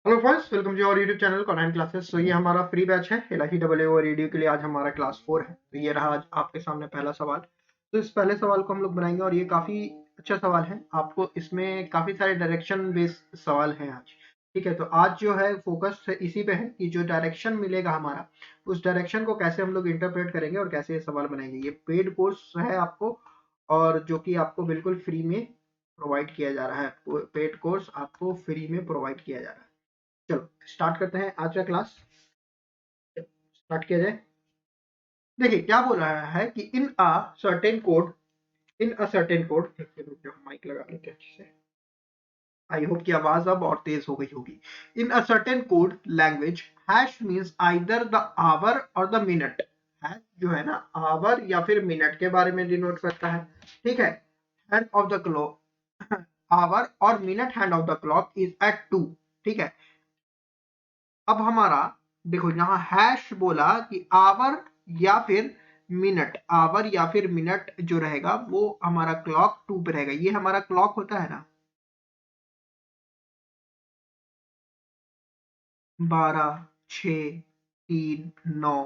Hello friends, welcome to our YouTube channel online classes. तो ये हमारा फ्री बैच है LICAA रेडियो के लिए। आज हमारा क्लास 4 है। तो ये रहा आज आपके सामने पहला सवाल। तो इस पहले सवाल को हम लोग बनाएंगे और ये काफी अच्छा सवाल है। आपको इसमें काफी सारे डायरेक्शन बेस्ड सवाल हैं आज। ठीक है, तो आज जो है फोकस इसी पे है कि जो डायरेक्शन मिलेगा हमारा, उस डायरेक्शन को कैसे हम लोग इंटरप्रेट करेंगे और कैसे ये सवाल बनाएंगे। ये पेड कोर्स है आपको, और जो कि आपको बिल्कुल फ्री में प्रोवाइड किया जा रहा है। पेड कोर्स आपको फ्री में प्रोवाइड किया जा रहा है। चलो स्टार्ट करते हैं आज का क्लास। स्टार्ट किया जाए। देखिए क्या बोल रहा है कि इन अ सर्टेन कोड, एक सेकंड रुक जाओ, माइक लगा लेते हैं अच्छे से। आई होप की आवाज अब और तेज हो गई होगी। In a certain code language, hash means either the hour or the minute. Hash जो है ना, आवर या फिर मिनट के बारे में डिनोट करता है। ठीक है, hand of the clock, hour or minute hand of the clock is at 2। ठीक है, अब हमारा देखो यहाँ हैश बोला कि आवर या फिर मिनट, आवर या फिर मिनट जो रहेगा वो हमारा क्लॉक 2 पे रहेगा। ये हमारा क्लॉक होता है ना, 12, 6, 3, 9,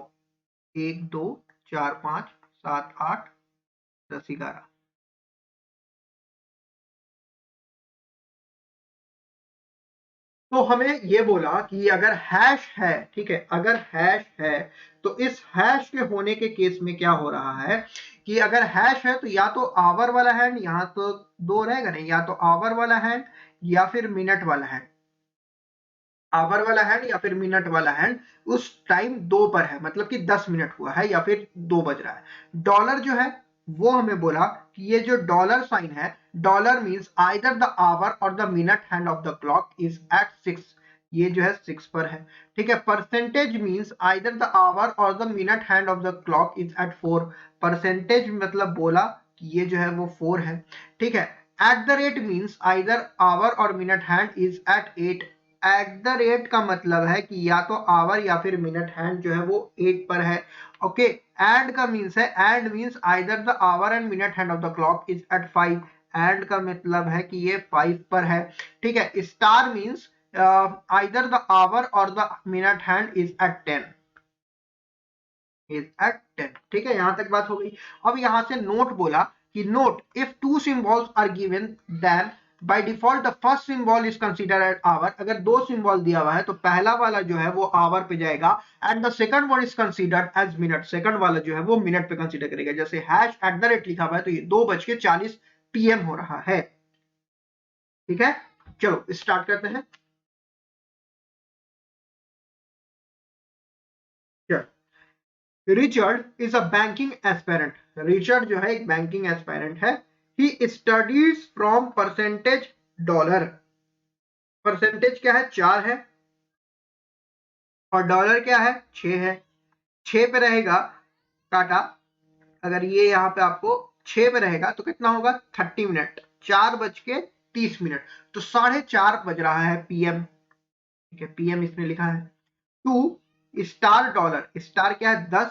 1, 2, 4, 5, 7, 8, 10, 11। तो हमें ये बोला कि अगर हैश है, ठीक है, अगर हैश है तो इस हैश के होने के केस में क्या हो रहा है कि अगर हैश है तो या तो आवर वाला हैंड, यहां तो दो रहेगा नहीं, या तो आवर वाला हैंड या फिर मिनट वाला हैंड। आवर वाला हैंड या फिर मिनट वाला हैंड उस टाइम 2 पर है, मतलब कि 10 मिनट हुआ है या फिर 2 बज रहा है। डॉलर जो है वो हमें बोला कि ये जो डॉलर साइन है, dollar means either the hour or the minute hand of the clock is at 6। ये जो है 6 पर है। ठीक है, percentage means either the hour or the minute hand of the clock is at 4। Percentage मतलब बोला कि ये जो है वो 4 है। ठीक है, at the rate means either hour or minute hand is at 8। At the rate का मतलब है कि या तो आवर या फिर मिनट हैंड जो है वो 8 पर है। ओके, एंड का मीन्स है, and means either the hour and minute hand of the clock is at 5। And का मतलब है कि ये 5 पर है। ठीक है, star means either the hour or the minute hand is at 10, is at 10। ठीक है, यहां तक बात हो गई। अब यहां से नोट बोला कि note if two symbols are given then by default the first symbol is considered at hour. अगर दो सिंबल दिया हुआ है तो पहला वाला जो है वो आवर पे जाएगा, and the second one is considered as minute. Second वाला जो है वो मिनट पे कंसीडर करेगा। जैसे हैश एट द रेट लिखा हुआ है तो ये 2:40 PM हो रहा है। ठीक है, चलो स्टार्ट करते हैं। Richard is a banking aspirant. Richard जो है एक बैंकिंग एस्पायरेंट है। He studies from percentage dollar. Percentage क्या है, 4 है, और डॉलर क्या है, 6 है। 6 पे रहेगा काटा, अगर ये यहाँ पे आपको 6 पे रहेगा तो कितना होगा, 30 मिनट, 4:30। तो 4:30 बज रहा है PM। ठीक है, PM इसमें लिखा है। टू स्टार डॉलर, स्टार क्या है, 10,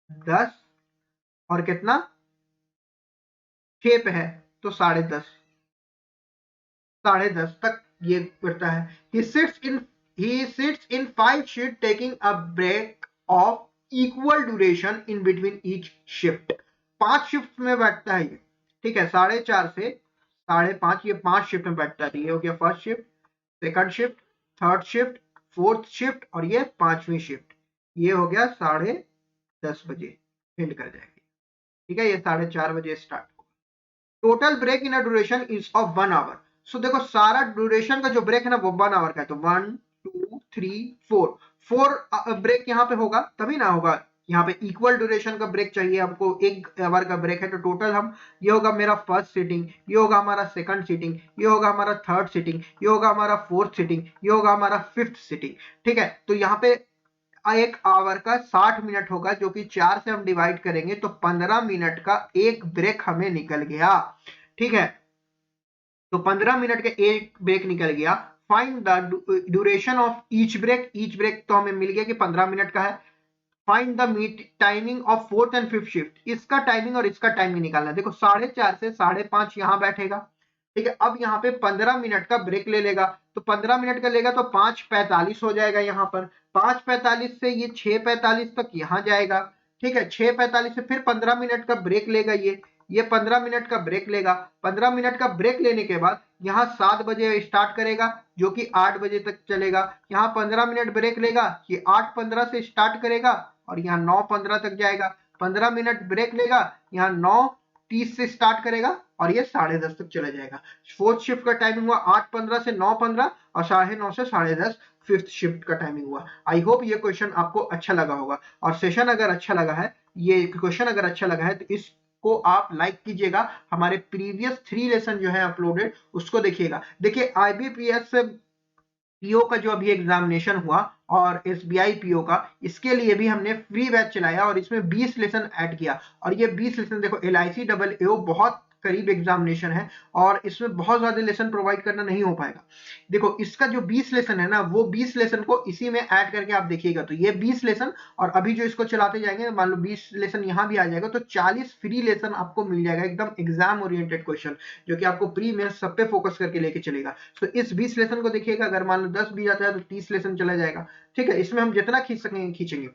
10 और कितना, 6 पे है तो 10:30, 10:30 तक ये करता है। He sits in 5 shift taking a break of equal duration in between each shift। 5 shift में बैठता है ये। ठीक है, 4:30 से 5:30, ये 5 शिफ्ट में बैठता है। ये हो गया first shift, second shift, third shift, fourth shift और ये 5वीं शिफ्ट। ये हो गया 10:30 बजे एंड कर जाएगी। ठीक है, ये 4:30 बजे start. Total break in duration is of 1 hour. So देखो सारा ड्यूरेशन का जो ब्रेक है ना वो 1 आवर का है। तो 1, 2, 3, 4 ब्रेक यहाँ पे होगा, तभी ना होगा। यहाँ पे इक्वल ड्यूरेशन का ब्रेक चाहिए हमको, 1 आवर का ब्रेक है। तो टोटल हम, ये होगा मेरा फर्स्ट सीटिंग, ये होगा हमारा सेकंड सीटिंग, ये होगा हमारा थर्ड सीटिंग, ये होगा हमारा फोर्थ सीटिंग, ये होगा हमारा फिफ्थ सीटिंग। ठीक है, तो यहाँ पे 1 आवर का 60 मिनट होगा, जो कि 4 से हम डिवाइड करेंगे तो 15 मिनट का एक ब्रेक हमें निकल गया। ठीक है, तो 15 मिनट का एक ब्रेक निकल गया। Find the duration of each break. Each break तो हमें मिल गया कि 15 मिनट का है। Find the meet timing of fourth and fifth shift. इसका टाइमिंग और इसका टाइमिंग निकालना है। देखो 4:30 से 5:30 यहां बैठेगा, ठीक है। अब यहाँ पे 15 मिनट का ब्रेक ले लेगा, तो 15 मिनट का लेगा तो 5:45 हो जाएगा यहाँ पर। 5:45 से ये 6:45 तक यहाँ जाएगा। ठीक है, 6:45 से फिर 15 मिनट का ब्रेक लेगा ये 15 मिनट का ब्रेक लेगा। 15 मिनट का ब्रेक लेने के बाद यहाँ 7 बजे स्टार्ट करेगा, जो कि 8 बजे तक चलेगा। यहाँ 15 मिनट ब्रेक लेगा, ये 8:15 से स्टार्ट करेगा और यहाँ 9:15 तक जाएगा। 15 मिनट ब्रेक लेगा, यहाँ 9:30 से स्टार्ट करेगा और ये 10:30 तक चला जाएगा। फोर्थ शिफ्ट का टाइमिंग हुआ 8:15 से 9:15 और 9:30 से 10:30 फिफ्थ शिफ्ट का टाइमिंग हुआ। आई होप ये क्वेश्चन आपको अच्छा लगा होगा, और सेशन अगर अच्छा लगा है, ये क्वेश्चन अगर अच्छा लगा है तो इसको आप लाइक कीजिएगा। हमारे प्रीवियस 3 लेसन जो है अपलोडेड, उसको देखिएगा। देखिए IBPS पीओ का जो अभी एग्जामिनेशन हुआ और SBI पीओ का, इसके लिए भी हमने फ्री बैच चलाया और इसमें 20 लेसन ऐड किया। और ये 20 लेसन देखो, LIC AAO बहुत करीब एग्जामिनेशन है और इसमें बहुत ज्यादा लेसन प्रोवाइड करना नहीं हो पाएगा। देखो इसका जो 20 लेसन है ना, वो 20 लेसन को इसी में ऐड करके आप देखिएगा, तो ये 20 लेसन और अभी जो इसको चलाते जाएंगे, मान लो 20 लेसन यहाँ भी आ जाएगा, तो 40 फ्री लेसन आपको मिल जाएगा, एकदम एग्जाम ओरिएंटेड क्वेश्चन, जो कि आपको प्री मेंस सब पे फोकस करके लेके चलेगा। तो इस 20 लेसन को देखिएगा, अगर मान लो 10 भी आता है तो 30 लेसन चला जाएगा। ठीक है, इसमें हम जितना खींच सकेंगे खींचेंगे।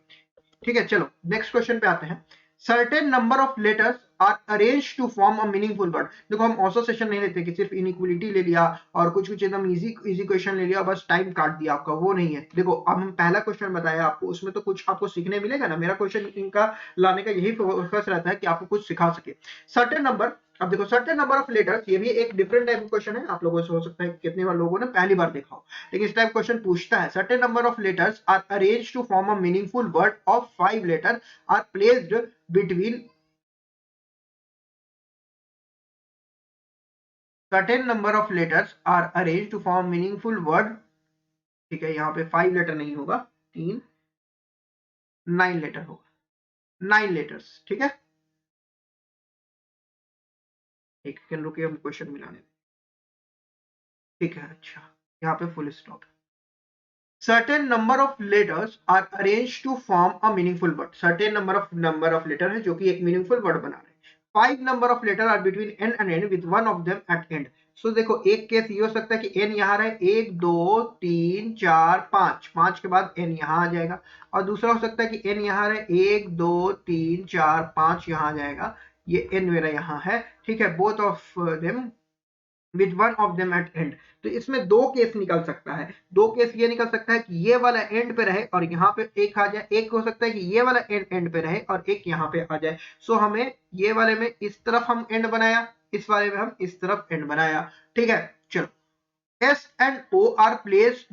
ठीक है, चलो नेक्स्ट क्वेश्चन पे आते हैं। Certain number of letters are arrange to form a meaningful word. देखो हम ऑसोसिएशन नहीं लेते कि सिर्फ इनइक्वलिटी ले लिया और कुछ कुछ एकदम इजी क्वेश्चन ले लिया, बस टाइम काट दिया आपका, वो नहीं है। देखो अब हम पहला क्वेश्चन बताया आपको, उसमें तो कुछ आपको सीखने मिलेगा ना। मेरा क्वेश्चन इनका लाने का यही फोकस रहता है कि आपको कुछ सिखा सके। सर्टेन नंबर, अब देखो सर्टेन नंबर ऑफ लेटर्स, ये भी एक डिफरेंट टाइप का क्वेश्चन है। आप लोगों से हो सकता है कितने बार लोगों ने पहली बार देखा हो, लेकिन इस टाइप क्वेश्चन पूछता है। Certain number of letters are arranged to form a meaningful word of 5 letter are placed between certain number of letters are arranged to form meaningful word। ठीक है, यहाँ पे 5 लेटर नहीं होगा, 3 9 लेटर होगा, 9 लेटर्स। ठीक है, एक सेकंड रुकिए, हम क्वेश्चन मिलाने दें। ठीक है, अच्छा यहाँ पे full stop. certain number of letters are arranged to form a meaningful word। certain number of letter है जो कि एक meaningful word बना रहे हैं। 5 number of letter are between n and n with one of them at end। so देखो एक case ये हो सकता है कि n यहाँ रहे, 1 2 3 4 5, 5 के बाद n यहाँ आ जाएगा। और दूसरा हो सकता है कि n यहाँ रहे, 1 2 3 4 5 यहाँ आ जाएगा, ये n मेरा यहाँ है। ठीक है, both of them with one of them at end। तो इसमें दो केस निकल सकता है। दो केस ये निकल सकता है कि ये वाला एंड पे रहे और यहाँ पे एक आ जाए, एक हो सकता है कि ये वाला एंड पे रहे और एक यहाँ पे आ जाए। सो हमें ये वाले में इस तरफ हम एंड बनाया, इस वाले में हम इस तरफ एंड बनाया। ठीक है, चलो S and O are placed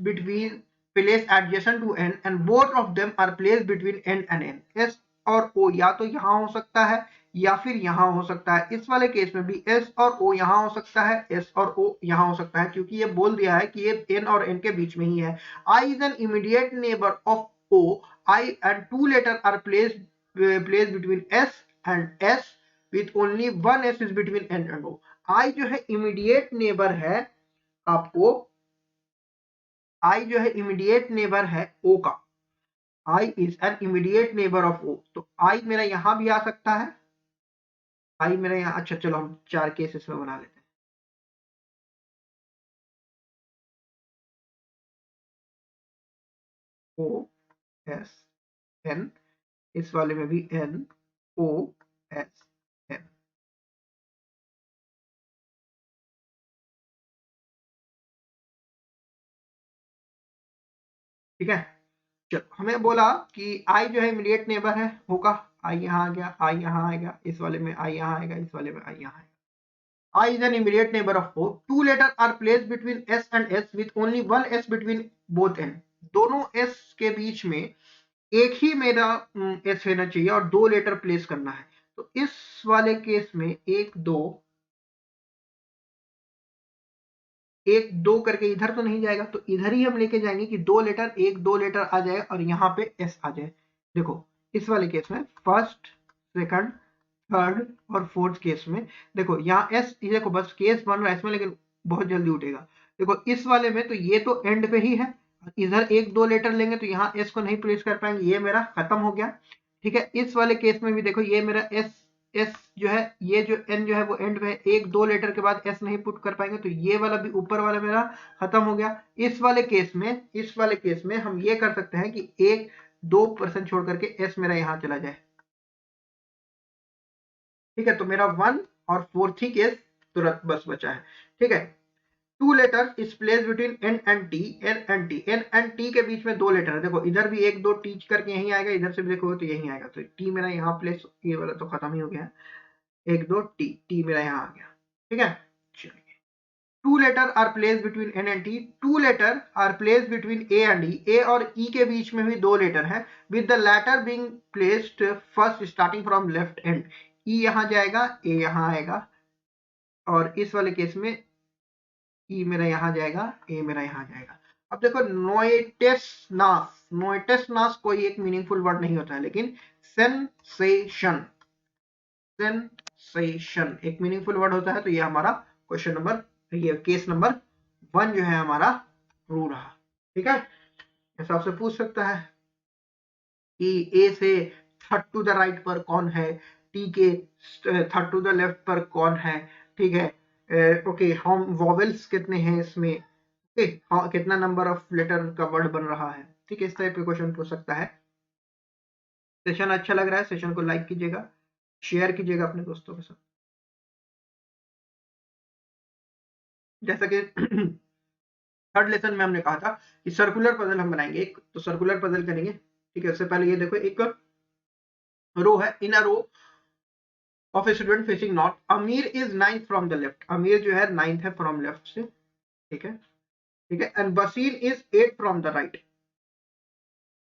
adjacent to N and both of them are placed between N and N। S और O या तो यहाँ हो सकता है या फिर यहाँ हो सकता है। इस वाले केस में भी S और O यहाँ हो सकता है, S और O यहाँ हो सकता है, क्योंकि ये बोल दिया है कि ये N और N के बीच में ही है। I is an immediate neighbor of O। I and 2 letters are placed between S and S with only one S is between N and O। I जो है immediate neighbor है आपको, I जो है इमीडिएट नेबर है O का। I is an immediate neighbor of O। तो I मेरा यहां भी आ सकता है, I मेरा यहाँ, अच्छा चलो हम 4 केसेस में बना लेते हैं। O S N, इस वाले में भी N O S N। ठीक है, चलो हमें बोला कि I जो है इमीडिएट नेबर है O का। I यहाँ आ गया, I यहाँ आएगा, इस वाले में I यहाँ आएगा, इस वाले में I यहाँ आएगा। I is an immediate neighbor of O। 2 letters are placed between S and S with only one S between both N। दोनों S के बीच में एक ही मेरा S रहना चाहिए और 2 लेटर प्लेस करना है। तो इस वाले केस में 1 2 1 2 करके इधर तो नहीं जाएगा, तो इधर ही हम लेके जाएंगे कि 2 लेटर 1 2 लेटर आ जाए और यहाँ पे S आ जाए। देखो इस वाले केस में फर्स्ट सेकंड थर्ड और फोर्थ केस में देखो यहाँ एस, देखो बस केस बन रहा है इसमें, लेकिन बहुत जल्दी उठेगा। देखो इस वाले में तो ये तो एंड पे ही है, इधर 1 2 लेटर लेंगे तो यहाँ एस को नहीं प्लेस कर पाएंगे, ये मेरा खत्म हो गया। ठीक है, इस वाले केस में भी देखो ये मेरा एस एस जो है, ये जो एन जो है वो एंड में, एक दो लेटर के बाद एस नहीं पुट कर पाएंगे, तो ये वाला भी ऊपर वाला मेरा खत्म हो गया। इस वाले केस में हम ये कर सकते हैं कि 1-2% छोड़ करके एस मेरा यहां चला जाए, ठीक है। तो मेरा 1 और 4th ही केस तुरंत बस बचा है, ठीक है। Two letter is place between N and T, N and T के बीच में दो लेटर है। देखो इधर भी एक दो टी करके यहीं आएगा, इधर से भी देखो तो यहीं आएगा, तो टी मेरा यहाँ प्लेस, ये वाला तो खत्म ही हो गया, एक दो टी, टी मेरा यहाँ आ गया, ठीक है। चलिए, two letter are place between N and T, two letter are place between A and E, A और ई के बीच में भी दो लेटर है, with the letter being placed first starting from left end, E यहाँ जाएगा, ए यहाँ आएगा, और इस वाले केस में ई मेरा यहां जाएगा, ए मेरा यहां जाएगा। अब देखो नोएटेसनास कोई एक मीनिंगफुल वर्ड नहीं होता है, लेकिन सेंसेशन, सेंसेशन एक मीनिंगफुल वर्ड होता है। तो ये हमारा क्वेश्चन नंबर, ये केस नंबर 1 जो है हमारा ट्रू रहा, ठीक है। ऐसा आपसे पूछ सकता है कि ए से थर्ड टू द राइट पर कौन है, टी के थर्ड टू द लेफ्ट पर कौन है, ठीक है। ओके, हम वॉवेल्स कितने हैं इसमें, ओके, हाँ, कितना नंबर ऑफ लेटर का वर्ड बन रहा है, ठीक है। इस टाइप के क्वेश्चन पूछ सकता है। सेशन अच्छा लग रहा है, सेशन को लाइक कीजिएगा, शेयर कीजिएगा अपने दोस्तों के साथ। जैसा कि थर्ड लेसन में हमने कहा था कि सर्कुलर पजल हम बनाएंगे एक, तो सर्कुलर पजल करेंगे, ठीक है। उससे पहले ये देखो, एक रो है, in a row of a student facing north, Amir is 9th from the left, Amir जो है 9th है फ्रॉम लेफ्ट से, ठीक है, ठीक है। एंड बसीन is 8th from the right,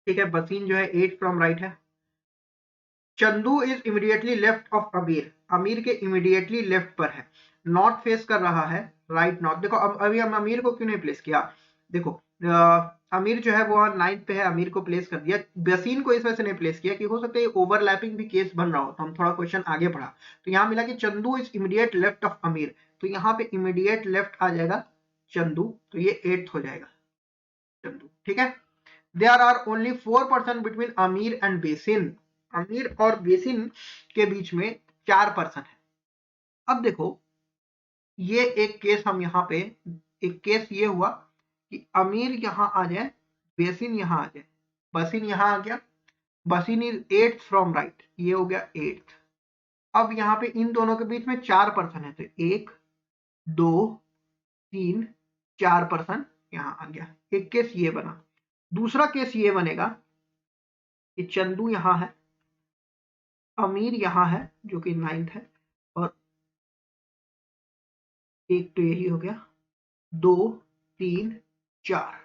ठीक है, बसीन जो है 8th फ्रॉम राइट है। Chandu is immediately left of Amir, Amir के इमीडिएटली लेफ्ट पर है, नॉर्थ फेस कर रहा है, राइट नॉर्थ। देखो अब अभी हम अमीर को क्यों नहीं प्लेस किया, देखो अमीर जो है वो 9th पे है, अमीर को प्लेस कर दिया, बसीन को इस वजह से नहीं प्लेस किया कि हो सकता है ओवरलैपिंग भी केस बन रहा हो, तो हम थोड़ा क्वेश्चन आगे बढ़ा, तो यहाँ मिला कि Chandu is immediate left of अमीर, तो यहाँ पे इमीडिएट लेफ्ट आ जाएगा चंदू, तो ये 8th हो जाएगा चंदू, ठीक है। There are only 4% between Amir and basin, अमीर और बेसिन के बीच में 4% है। अब देखो ये एक केस हम यहाँ पे, एक केस ये हुआ कि अमीर यहां आ जाए, बेसिन यहां आ जाए, बसीन यहां आ गया, बसीन इज 8th फ्रॉम राइट, ये हो गया 8th। अब यहाँ पे इन दोनों के बीच में 4% है, तो 1 2 3 4% यहां आ गया, एक केस ये बना। दूसरा केस ये बनेगा कि चंदू यहां है, अमीर यहां है जो कि 9th है, और एक तो यही हो गया, 2 3 4,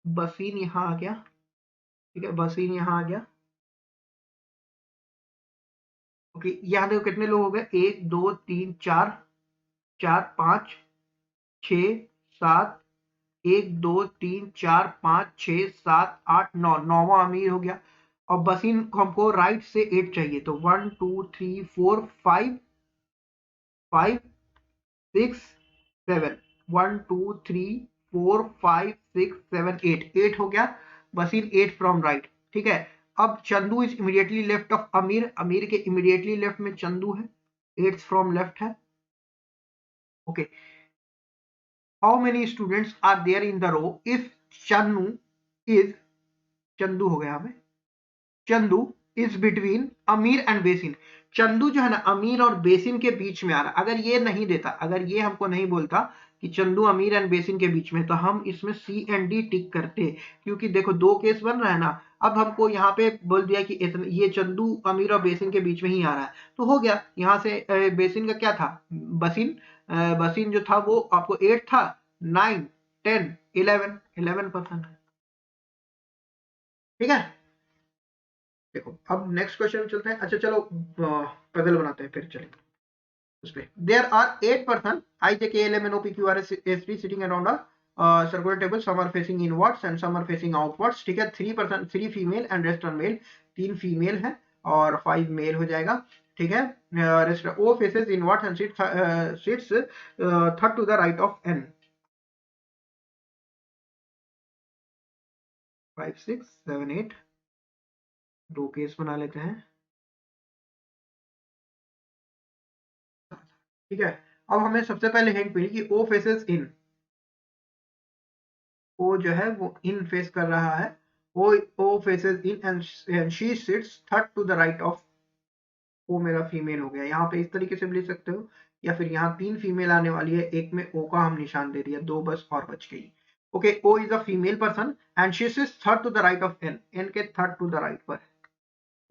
बसीन यहां आ गया, ठीक है, बसीन यहां आ गया, ओके। यहाँ देखो कितने लोग हो गए, 1 2 3 4, 4 5 6 7, 1 2 3 4 5 6 7 8 9, नौवां अमीर हो गया। और बसीन को हमको राइट से 8 चाहिए, तो 1 2 3 4 5 5 6 7, 1 2 3 4 5 6 7 8, 8 हो गया, बसीन 8 फ्रॉम राइट, ठीक है। अब Chandu is immediately left of Amir, Amir के इमीडिएटली लेफ्ट में चंदू है, 8th फ्रॉम लेफ्ट है, okay. How many students are there in the row if Channu is, Chandu हो गया हमें, Chandu is between Amir and बेसिन, चंदू जो है ना अमीर और बेसिन के बीच में आ रहा। अगर ये नहीं देता, अगर ये हमको नहीं बोलता कि चंदू अमीर एंड बेसिन के बीच में, तो हम इसमें सी एंड डी टिक करते, क्योंकि देखो दो केस बन रहा है ना। अब हमको यहाँ पे बोल दिया कि ये चंदू अमीर और बेसिन के बीच में ही आ रहा है, तो हो गया यहाँ से बेसिन का क्या था, बसीन, बसीन जो था वो आपको 8 था, 9 10 11% है, ठीक है। देखो अब नेक्स्ट क्वेश्चन चलते हैं, अच्छा चलो पजल बनाते हैं फिर चलेंगे उस पे। There are 8 person I J K L M N O P Q R S T sitting around a circular table, some are facing inwards and some are facing outwards, ठीक है। 3% 3 female and rest are male, 3 female है और 5 male हो जाएगा, ठीक है। Rest O faces inwards and sits third to the right of N, 5 6 7 8, दो case बना लेते हैं, ठीक है। अब हमें सबसे पहले हिंट मिली कि ओ फेसेस इन, ओ जो है वो इन फेस कर रहा है, O faces in and she sits third to the right of, O मेरा फीमेल हो गया। यहाँ पे इस तरीके से भी लिख सकते हो, या फिर यहाँ 3 फीमेल आने वाली है, एक में ओ का हम निशान दे दिया, 2 बस और बच गई। Okay, O is a female person and she sits third to the right of N, N के थर्ड टू द राइट पर है,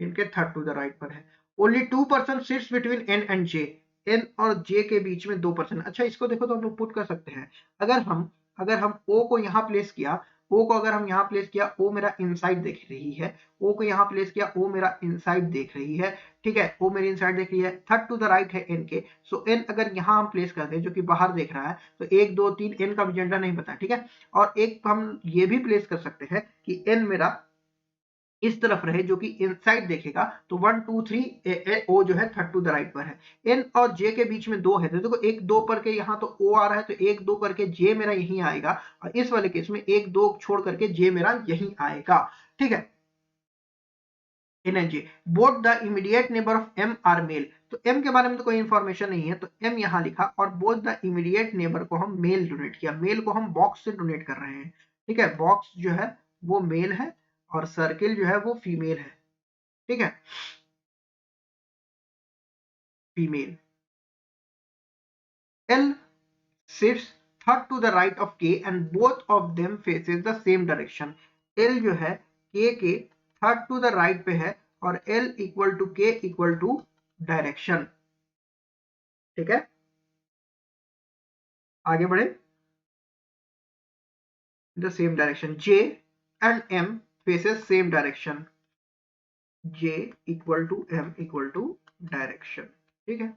इनके थर्ड टू द राइट पर है। Only 2 person sits between N and J, N और J के बीच में 2 पर्सन। अच्छा, इसको देखो तो हम लोग पुट कर सकते हैं, अगर हम ओ को यहाँ प्लेस किया, ओ को अगर हम यहाँ प्लेस किया, ओ मेरा इनसाइड देख रही है, ओ को यहाँ प्लेस किया, ओ मेरा इनसाइड देख रही है, ठीक है, ओ मेरी इनसाइड देख रही है, थर्ड टू द राइट है एन के, सो एन अगर यहाँ हम प्लेस कर दें जो कि बाहर देख रहा है, तो 1 2 3 एन का भी जेंडर नहीं पता, ठीक है। और एक हम ये भी प्लेस कर सकते हैं कि एन मेरा इस तरफ रहे जो कि इनसाइड देखेगा, तो 1 2 3 ओ जो है थर्ड टू द राइट पर है, एन और जे के बीच में 2 है, तो देखो 1 2 करके यहाँ तो ओ आ रहा है, तो 1 2 करके जे मेरा यहीं आएगा, और इस वाले केस में 1 2 छोड़ करके जे मेरा यहीं आएगा, ठीक है। N and J both the immediate neighbor of M are male, तो एम के बारे में तो कोई इंफॉर्मेशन नहीं है, तो एम यहाँ लिखा, और बोथ द इमीडिएट नेबर को हम मेल डोनेट किया, मेल को हम बॉक्स से डोनेट कर रहे हैं, ठीक है, बॉक्स जो है वो मेल है और सर्किल जो है वो फीमेल है, ठीक है, female. L sits third to the right of K and both of them faces the same direction. L जो है K के third to the right पे है और L equal to K equal to direction, ठीक है। आगे बढ़े, the same direction. J and M faces same direction. J equal to M equal to direction, ठीक है।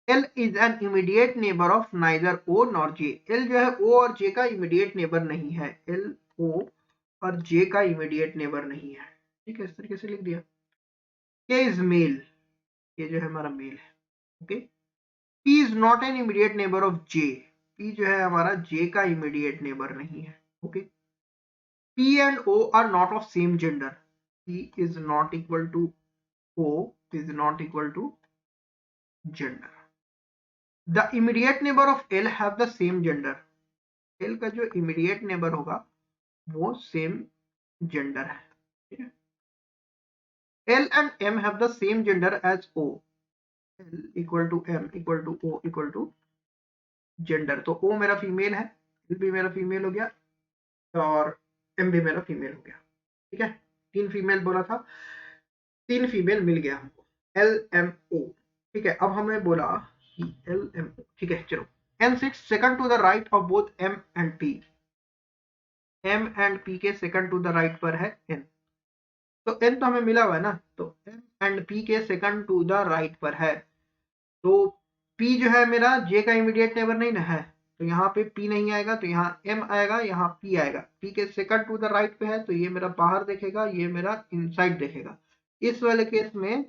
L is an immediate neighbor of neither O nor J. L जो है O और J का immediate neighbor नहीं है, L O और J का immediate neighbor नहीं है, ठीक है, इस तरीके से लिख दिया। K is male, ये जो है हमारा मेल है, okay. P is not an immediate neighbor of J. P जो है हमारा J का immediate neighbor नहीं है, okay. P and O are not of same gender. P is not equal to O is not equal to gender. The immediate neighbor of L have the same gender. L का जो immediate neighbor होगा वो same gender है, ठीक है। L and M have the same gender as O. L equal to M equal to O equal to gender, तो O मेरा female है, L भी मेरा फीमेल हो गया और M भी मेरा फीमेल हो गया, ठीक है। 3 फीमेल बोला था, 3 फीमेल मिल गया हमको, L M O, ठीक है। अब हमें बोला कि L M O, ठीक है, चलो। N sits second to the right of both M and P. M and P के second to the right पर है N, तो N तो हमें मिला हुआ है ना, तो M and P के सेकंड टू द राइट पर है, तो P जो है मेरा J का इमीडिएट नेबर नहीं ना है, तो यहाँ पे P नहीं आएगा, तो यहाँ M आएगा, यहाँ P आएगा, P के सेकंड टू द राइट पे है, तो ये मेरा बाहर देखेगा, ये मेरा इनसाइड देखेगा। इस वाले केस में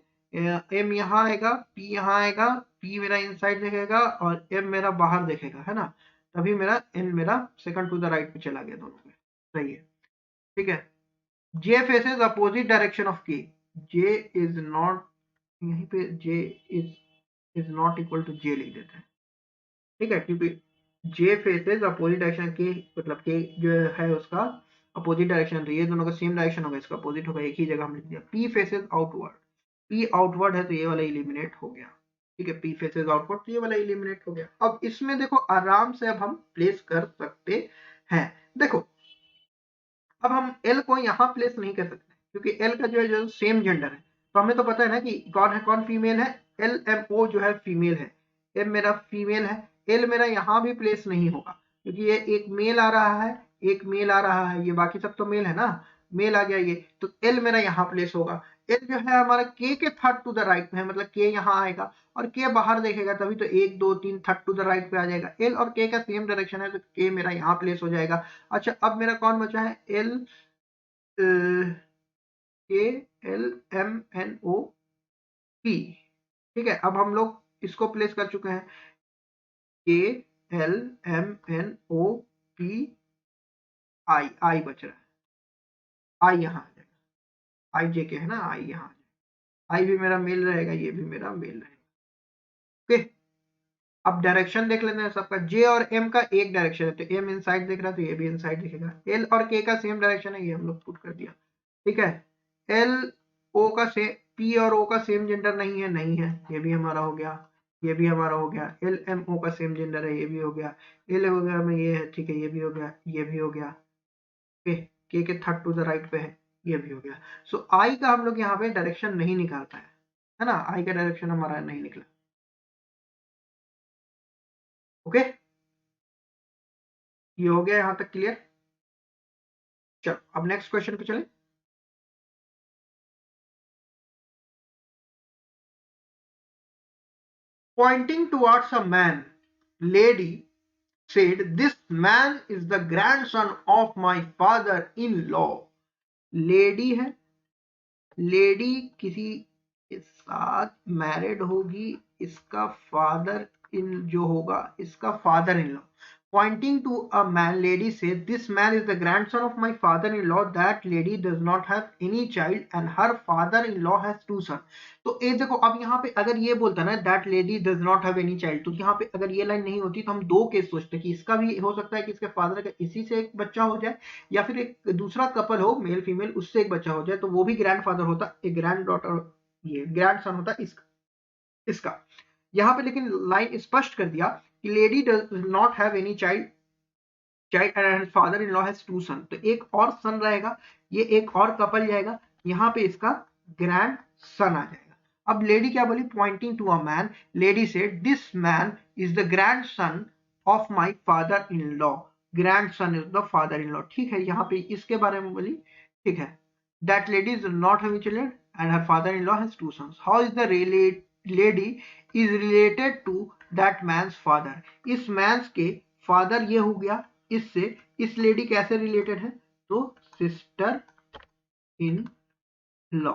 M यहाँ आएगा, P यहाँ आएगा, P मेरा इनसाइड देखेगा और M मेरा बाहर देखेगा, है ना, तभी मेरा N मेरा सेकंड टू द राइट पे चला गया दोनों में, सही है, ठीक है। J faces opposite direction of K. J is not, यहीं पे J is not equal to J लिख देते हैं, ठीक है, क्योंकि J faces opposite direction K, मतलब K जो है उसका अपोजिट डायरेक्शन, तो ये दोनों का सेम डायरेक्शन होगा, इसका अपोजिट होगा, एक ही जगह हम लिख दिया। P faces outward, P outward है तो ये वाला एलिमिनेट हो गया, ठीक है, P faces outward तो ये वाला एलिमिनेट हो गया। अब इसमें देखो आराम से अब हम प्लेस कर सकते हैं, देखो अब हम एल को यहाँ प्लेस नहीं कर सकते क्योंकि एल का जो है जो सेम जेंडर है, तो हमें तो पता है ना कि कौन फीमेल है, एल एम ओ जो है फीमेल है, एम मेरा फीमेल है, एल मेरा यहाँ भी प्लेस नहीं होगा क्योंकि ये एक मेल आ रहा है, एक मेल आ रहा है, ये बाकी सब तो मेल है ना, मेल आ गया ये, तो एल मेरा यहाँ प्लेस होगा। एल जो है हमारा के थर्ड टू द राइट में है, मतलब के यहाँ आएगा और के बाहर देखेगा, तभी तो 1 2 3 थर्ड टू द राइट पे आ जाएगा। एल और के का सेम डायरेक्शन है तो के मेरा यहाँ प्लेस हो जाएगा। अच्छा, अब मेरा कौन बचा है, एल के L M N O P, ठीक है। अब हम लोग इसको प्लेस कर चुके हैं, K L M N O P I, I बच रहा है, आई यहाँ आ जाएगा, आई जे के है ना, आई यहाँ आ जाएगा, आई भी मेरा मेल रहेगा, ये भी मेरा मेल रहेगा, ओके। अब डायरेक्शन देख लेते हैं सबका, जे और एम का एक डायरेक्शन है तो एम इनसाइड दिख रहा है तो ये भी इनसाइड दिखेगा। एल और के का सेम डायरेक्शन है, ये हम लोग पुट कर दिया, ठीक है। एल ओ का से पी और ओ का सेम जेंडर नहीं है, नहीं है, ये भी हमारा हो गया, ये भी हमारा हो गया। एल एम ओ का सेम जेंडर है, ये भी हो गया। एल वगैरह में ये है, ठीक है, ये भी हो गया, ये भी हो गया। के थर्ड टू द राइट पे है, ये भी हो गया। सो आई का हम लोग यहाँ पे डायरेक्शन नहीं निकाल पाए, है ना, आई का डायरेक्शन हमारा नहीं निकला। ओके, ये हो गया यहाँ तक क्लियर। चलो अब नेक्स्ट क्वेश्चन पे चले। Pointing towards a man, lady said, "This man is the grandson of my father-in-law." Lady है, लेडी किसी के साथ मैरिड होगी, इसका फादर इन जो होगा, इसका father in law. Pointing to a man, lady said, "This man is the grandson of my father-in-law." That lady does not have any child and her father-in-law has two sons. तो ये देखो, अब यहाँ पे अगर ये बोलता ना that lady does not have any child, तो यहाँ पे अगर ये लाइन नहीं होती तो हम दो केस सोचते कि इसका भी हो सकता है कि इसके फादर का इसी से एक बच्चा हो जाए, या फिर एक दूसरा कपल हो मेल फीमेल, उससे एक बच्चा हो जाए, तो वो भी ग्रैंडफादर होता, एक ग्रैंड डॉटर, ये ग्रैंडसन होता इसका। यहाँ पे लेकिन लाइन स्पष्ट कर दिया कि lady does not have any child and father in law has two son, तो एक और सन रहेगा, ये एक और कपल जाएगा, यहाँ पे इसका ग्रैंड सन आ जाएगा। अब लेडी क्या बोली, pointing to a man, lady said, "this man is the grandson of my father in law." Grandson is the father in law, ठीक है, यहाँ पे इसके बारे में बोली, ठीक है। That lady is not having children and her father in law has two sons. How is the lady is related to that man's father. इस मैन्स के फादर ये हो गया, इससे इस लेडी कैसे रिलेटेड है, तो सिस्टर इन लॉ,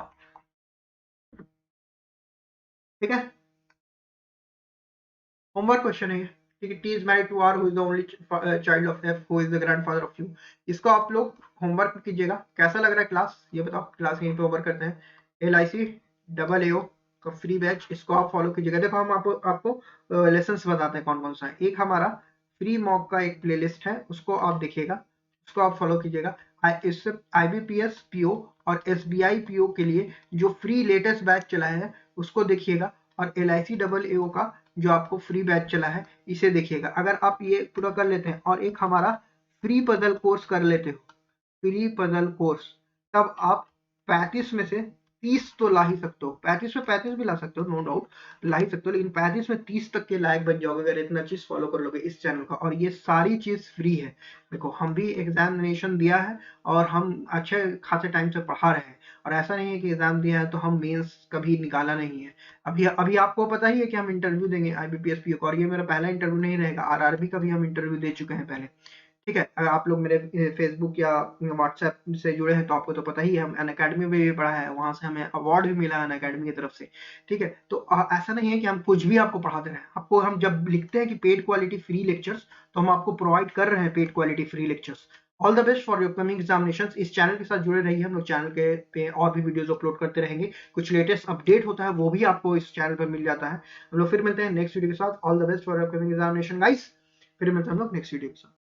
ठीक है। होमवर्क क्वेश्चन है, ठीक है। T is married to R who is the only child of F who is the grandfather of U. इसको आप लोग होमवर्क कीजिएगा। कैसा लग रहा है क्लास, ये बताओ। क्लास यहीं पे होमवर्क करते हैं। LIC डबल AO का फ्री बैच, इसको आप फॉलो कीजिएगा। देखो हम आपको लेसन्स बताते हैं कौन कौन सा है। एक हमारा फ्री मॉक का एक प्लेलिस्ट है, उसको आप देखिएगा, उसको आप फॉलो कीजिएगा। इससे IBPS PO और SBI PO के लिए जो फ्री लेटेस्ट बैच चला है उसको देखिएगा, और LIC डबल AO का जो आपको फ्री बैच चला है इसे देखिएगा। अगर आप ये पूरा कर लेते हैं और एक हमारा फ्री पजल कोर्स कर लेते हो, फ्री पजल कोर्स, तब आप 35 में से 30 तो ला ही सकते हो। 35 में 35 भी ला सकते हो, नो डाउट ला ही सकते हो, लेकिन 35 में 30 तक के लायक बन जाओगे अगर इतना चीज फॉलो कर लोगे इस चैनल का। और ये सारी चीज फ्री है। देखो हम भी एग्जामिनेशन दिया है और हम अच्छे खासे टाइम से पढ़ा रहे हैं, और ऐसा नहीं है कि एग्जाम दिया है तो हम मेंस कभी निकाला नहीं है। अभी अभी आपको पता ही है कि हम इंटरव्यू देंगे IBPS PO का, और ये मेरा पहला इंटरव्यू नहीं रहेगा। RRB का भी हम इंटरव्यू दे चुके हैं पहले, ठीक है। अगर आप लोग मेरे फेसबुक या व्हाट्सएप से जुड़े हैं तो आपको तो पता ही है, हम अनअकैडमी में भी पढ़ा है, वहां से हमें अवार्ड भी मिला है अनअकैडमी की तरफ से, ठीक है। तो ऐसा नहीं है कि हम कुछ भी आपको पढ़ा दे रहे हैं। आपको हम जब लिखते हैं कि पेड क्वालिटी फ्री लेक्चर्स, तो हम आपको प्रोवाइड कर रहे हैं paid quality free lectures. All the best for your coming examinations. इस चैनल के साथ जुड़े रहिए, हम लोग चैनल के पे और भी वीडियोस अपलोड करते रहेंगे। कुछ लेटेस्ट अपडेट होता है वो भी आपको इस चैनल पर मिल जाता है। हम लोग फिर मिलते हैं नेक्स्ट वीडियो के साथ। All the best for your coming examination guys. फिर मिलते हैं हम लोग नेक्स्ट वीडियो के साथ।